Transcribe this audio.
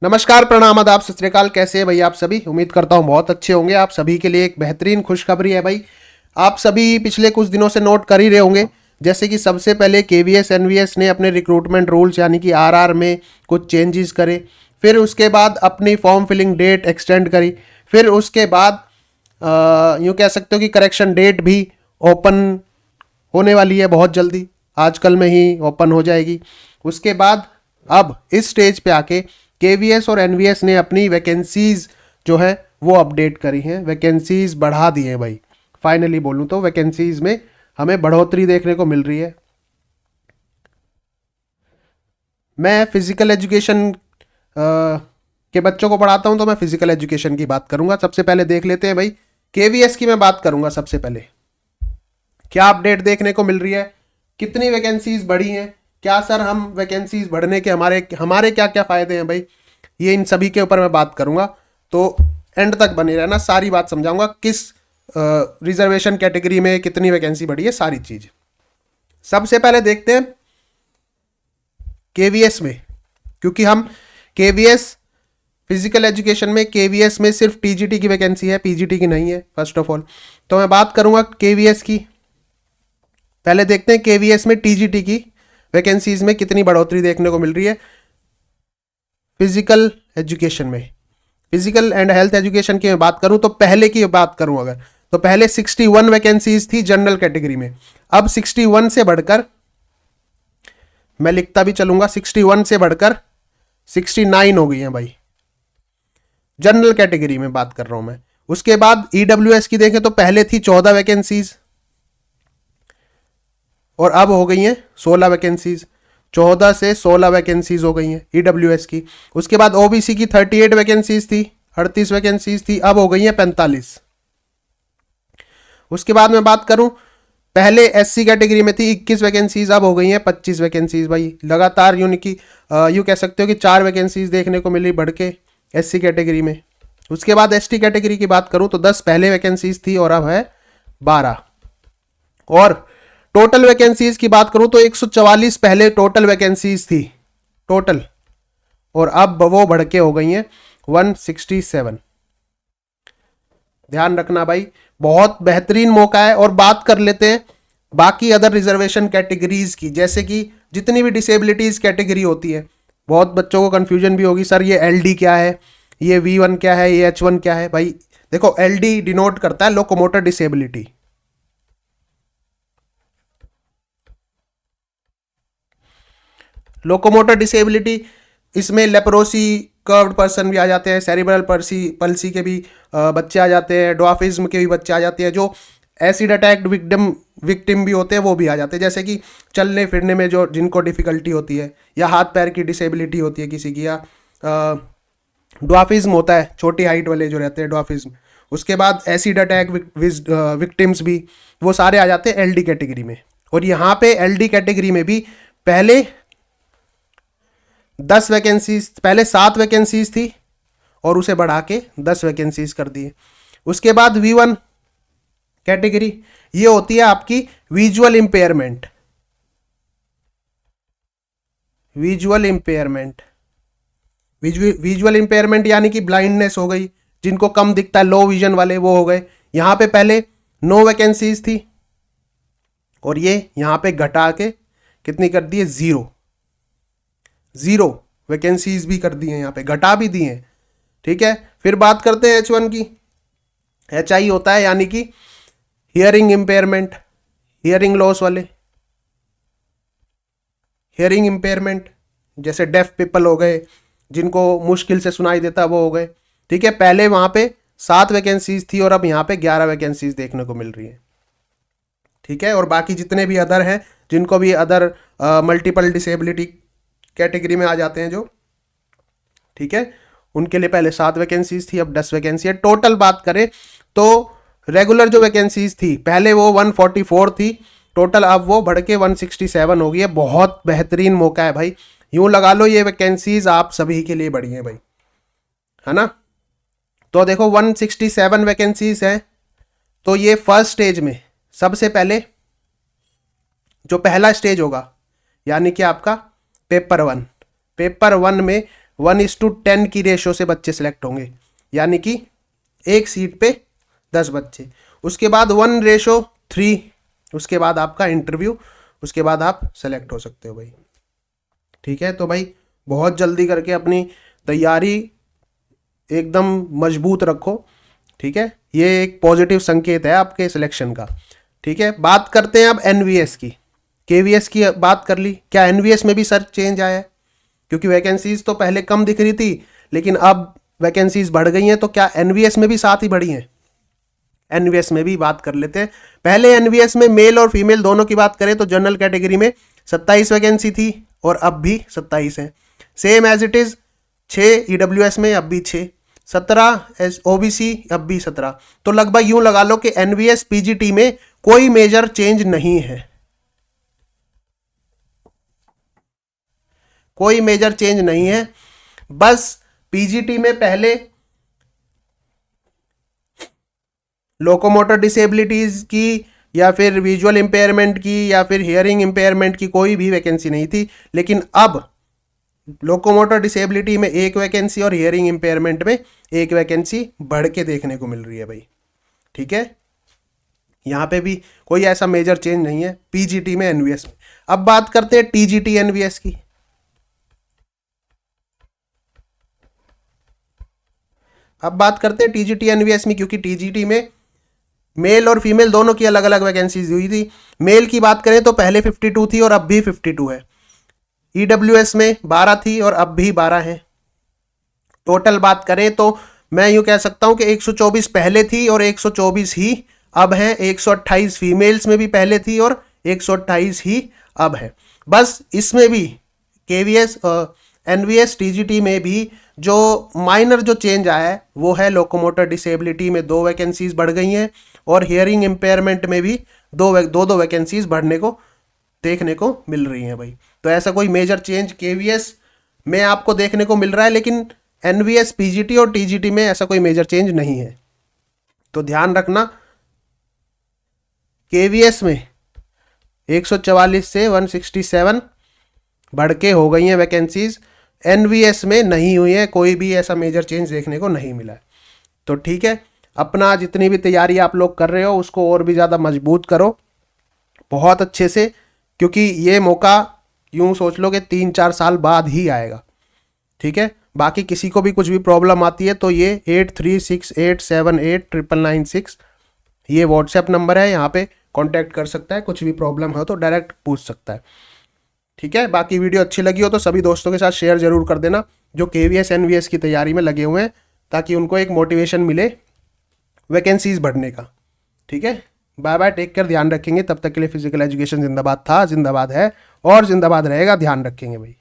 नमस्कार, प्रणाम, आदाब, सत श्री अकाल। कैसे हैं भाई आप सभी? उम्मीद करता हूँ बहुत अच्छे होंगे। आप सभी के लिए एक बेहतरीन खुशखबरी है भाई। आप सभी पिछले कुछ दिनों से नोट कर ही रहे होंगे, जैसे कि सबसे पहले केवीएस एनवीएस ने अपने रिक्रूटमेंट रूल्स यानी कि आरआर में कुछ चेंजेस करे। फिर उसके बाद अपनी फॉर्म फिलिंग डेट एक्सटेंड करी। फिर उसके बाद यूँ कह सकते हो कि करेक्शन डेट भी ओपन होने वाली है बहुत जल्दी, आजकल में ही ओपन हो जाएगी। उसके बाद अब इस स्टेज पे आके केवीएस और एनवीएस ने अपनी वैकेंसीज जो है वो अपडेट करी हैं, वैकेंसीज बढ़ा दी हैं भाई। फाइनली बोलूँ तो वैकेंसीज में हमें बढ़ोतरी देखने को मिल रही है। मैं फिजिकल एजुकेशन के बच्चों को पढ़ाता हूँ, तो मैं फिजिकल एजुकेशन की बात करूंगा। सबसे पहले देख लेते हैं भाई, केवीएस की मैं बात करूंगा। सबसे पहले क्या अपडेट देखने को मिल रही है, कितनी वैकेंसीज बढ़ी हैं, क्या सर हम वैकेंसीज बढ़ने के हमारे हमारे क्या क्या फ़ायदे हैं भाई, ये इन सभी के ऊपर मैं बात करूंगा। तो एंड तक बने रहना, सारी बात समझाऊंगा। किस रिजर्वेशन कैटेगरी में कितनी वैकेंसी बढ़ी है, सारी चीज़। सबसे पहले देखते हैं केवीएस में, क्योंकि हम केवीएस फिजिकल एजुकेशन में केवीएस में सिर्फ टीजीटी की वैकेंसी है, पीजीटी की नहीं है फर्स्ट ऑफ ऑल। तो मैं बात करूंगा केवीएस की। पहले देखते हैं केवीएस में टीजीटी की वैकेंसीज में कितनी बढ़ोतरी देखने को मिल रही है। फिजिकल एजुकेशन में, फिजिकल एंड हेल्थ एजुकेशन की मैं बात करूं, तो पहले की बात करूं अगर, तो पहले 61 वैकेंसीज थी जनरल कैटेगरी में। अब 61 से बढ़कर, मैं लिखता भी चलूंगा, 61 से बढ़कर 69 हो गई हैं भाई। जनरल कैटेगरी में बात कर रहा हूं मैं। उसके बाद ईडब्ल्यूएस की देखें तो पहले थी 14 वैकेंसीज और अब हो गई हैं 16 वैकेंसीज। 14 से 16 वैकेंसीज हो गई हैं ईडब्ल्यूएस की। उसके बाद ओबीसी की 38 वैकेंसीज थी, 38 वैकेंसीज थी, अब हो गई हैं 45। उसके बाद मैं बात करूं, पहले एससी कैटेगरी में थी 21 वैकेंसीज, अब हो गई हैं 25 वैकेंसीज भाई। लगातार यूँ कह सकते हो कि 4 वैकेंसीज देखने को मिली बढ़ के एससी कैटेगरी में। उसके बाद एसटी कैटेगरी की बात करूं तो 10 पहले वैकेंसीज थी और अब है 12। और टोटल वैकेंसीज की बात करूं तो 144 पहले टोटल वैकेंसीज थी टोटल, और अब वो बढ़ के हो गई हैं 167। ध्यान रखना भाई, बहुत बेहतरीन मौका है। और बात कर लेते हैं बाकी अदर रिजर्वेशन कैटेगरीज की, जैसे कि जितनी भी डिसेबिलिटीज कैटेगरी होती है। बहुत बच्चों को कंफ्यूजन भी होगी, सर ये एलडी क्या है, ये V1 क्या है, ये H1 क्या है। भाई देखो, एलडी डिनोट करता है लोकोमोटर डिसेबिलिटी। लोकोमोटर डिसेबिलिटी, इसमें लेप्रोसी, कर्व्ड पर्सन भी आ जाते हैं, सेरिब्रल पल्सी के भी बच्चे आ जाते हैं, ड्वार्फिज्म के भी बच्चे आ जाते हैं, जो एसिड अटैक विक्टिम भी होते हैं वो भी आ जाते हैं। जैसे कि चलने फिरने में जो जिनको डिफ़िकल्टी होती है, या हाथ पैर की डिसेबिलिटी होती है किसी की, या ड्वार्फिज्म होता है, छोटी हाइट वाले जो रहते हैं ड्वार्फिज्म। उसके बाद एसिड अटैक विक्टिम्स भी, वो सारे आ जाते हैं एलडी कैटेगरी में। और यहाँ पे एलडी कैटेगरी में भी पहले 10 वैकेंसीज, पहले 7 वैकेंसीज थी और उसे बढ़ा के 10 वैकेंसीज कर दिए। उसके बाद V1 कैटेगरी, ये होती है आपकी visual impairment. Visual impairment, visual impairment यानी कि ब्लाइंडनेस हो गई, जिनको कम दिखता है, लो विजन वाले, वो हो गए। यहाँ पे पहले 9 वैकेंसीज थी और ये यहाँ पे घटा के कितनी कर दी है, 0 वैकेंसीज भी कर दी हैं, यहाँ पे घटा भी दी हैं। ठीक है, फिर बात करते हैं H1 की। HI होता है यानी कि हियरिंग इंपेयरमेंट, हियरिंग लॉस वाले, हियरिंग इंपेयरमेंट, जैसे डेफ पीपल हो गए, जिनको मुश्किल से सुनाई देता वो हो गए। ठीक है, पहले वहां पे 7 वैकेंसीज थी और अब यहाँ पे 11 वैकेंसीज देखने को मिल रही है। ठीक है, और बाकी जितने भी अदर हैं, जिनको भी अदर मल्टीपल डिसेबिलिटी कैटेगरी में आ जाते हैं जो, ठीक है, उनके लिए पहले 7 वैकेंसीज थी, अब 10 वैकेंसी है। टोटल बात करें तो रेगुलर जो वैकेंसीज थी पहले वो 144 थी टोटल, अब वो बढ़ के 167 हो गई है। बहुत बेहतरीन मौका है भाई, यूं लगा लो ये वैकेंसीज आप सभी के लिए बढ़ी हैं भाई, है ना। तो देखो 167 वैकेंसीज हैं। तो ये फर्स्ट स्टेज में सबसे पहले जो पहला स्टेज होगा, यानी कि आपका पेपर 1 में 1:10 की रेशो से बच्चे सिलेक्ट होंगे, यानी कि एक सीट पे 10 बच्चे। उसके बाद 1:3, उसके बाद आपका इंटरव्यू, उसके बाद आप सेलेक्ट हो सकते हो भाई। ठीक है, तो भाई बहुत जल्दी करके अपनी तैयारी एकदम मजबूत रखो। ठीक है, ये एक पॉजिटिव संकेत है आपके सिलेक्शन का। ठीक है, बात करते हैं अब एनवीएस की। केवीएस की बात कर ली, क्या एनवीएस में भी सर चेंज आया है? क्योंकि वैकेंसीज तो पहले कम दिख रही थी, लेकिन अब वैकेंसीज बढ़ गई हैं, तो क्या एनवीएस में भी साथ ही बढ़ी हैं? एनवीएस में भी बात कर लेते हैं। पहले एनवीएस में मेल और फीमेल दोनों की बात करें तो जनरल कैटेगरी में 27 वैकेंसी थी और अब भी 27 है, same as it is. 6 EWS में अब भी 6, 17 एस ओबीसी अब भी 17। तो लगभग यूं लगा लो कि एनवीएस पीजीटी में कोई मेजर चेंज नहीं है, कोई मेजर चेंज नहीं है। बस पीजीटी में पहले लोकोमोटर डिसेबिलिटीज की या फिर विजुअल इंपेयरमेंट की या फिर हियरिंग इंपेयरमेंट की कोई भी वैकेंसी नहीं थी, लेकिन अब लोकोमोटर डिसेबिलिटी में एक वैकेंसी और हियरिंग इंपेयरमेंट में एक वैकेंसी बढ़ के देखने को मिल रही है भाई। ठीक है, यहां पे भी कोई ऐसा मेजर चेंज नहीं है पीजीटी में, एनवीएस में। अब बात करते हैं टीजीटी एनवीएस की। अब बात करते हैं टीजीटी एनवीएस में, क्योंकि टीजीटी में मेल और फीमेल दोनों की अलग अलग वैकेंसीज हुई थी। मेल की बात करें तो पहले 52 थी और अब भी 52 है। ईडब्ल्यूएस में 12 थी और अब भी 12 है। टोटल बात करें तो मैं यूं कह सकता हूं कि 124 पहले थी और 124 ही अब है। 128 फीमेल्स में भी पहले थी और 128 ही अब है। बस इसमें भी केवीएस एनवीएस टीजीटी में भी जो माइनर जो चेंज आया है वो है लोकोमोटर डिसेबिलिटी में 2 वैकेंसीज बढ़ गई हैं और हियरिंग इंपेयरमेंट में भी दो वैकेंसीज बढ़ने को देखने को मिल रही हैं भाई। तो ऐसा कोई मेजर चेंज केवीएस में आपको देखने को मिल रहा है, लेकिन एनवीएस पीजीटी और टीजीटी में ऐसा कोई मेजर चेंज नहीं है। तो ध्यान रखना, केवीएस में 144 से 167 बढ़ के हो गई हैं वैकेंसीज, एनवीएस में नहीं हुई है, कोई भी ऐसा मेजर चेंज देखने को नहीं मिला है। तो ठीक है, अपना जितनी भी तैयारी आप लोग कर रहे हो उसको और भी ज़्यादा मजबूत करो बहुत अच्छे से, क्योंकि ये मौका यूं सोच लो कि 3-4 साल बाद ही आएगा। ठीक है, बाकी किसी को भी कुछ भी प्रॉब्लम आती है तो ये 8368789996 ये व्हाट्सएप नंबर है, यहाँ पे कांटेक्ट कर सकता है। कुछ भी प्रॉब्लम हो तो डायरेक्ट पूछ सकता है। ठीक है, बाकी वीडियो अच्छी लगी हो तो सभी दोस्तों के साथ शेयर जरूर कर देना जो केवीएस एनवीएस की तैयारी में लगे हुए हैं, ताकि उनको एक मोटिवेशन मिले वैकेंसीज बढ़ने का। ठीक है, बाय बाय, टेक केयर, ध्यान रखेंगे। तब तक के लिए फिजिकल एजुकेशन जिंदाबाद था, जिंदाबाद है और जिंदाबाद रहेगा। ध्यान रखेंगे भाई।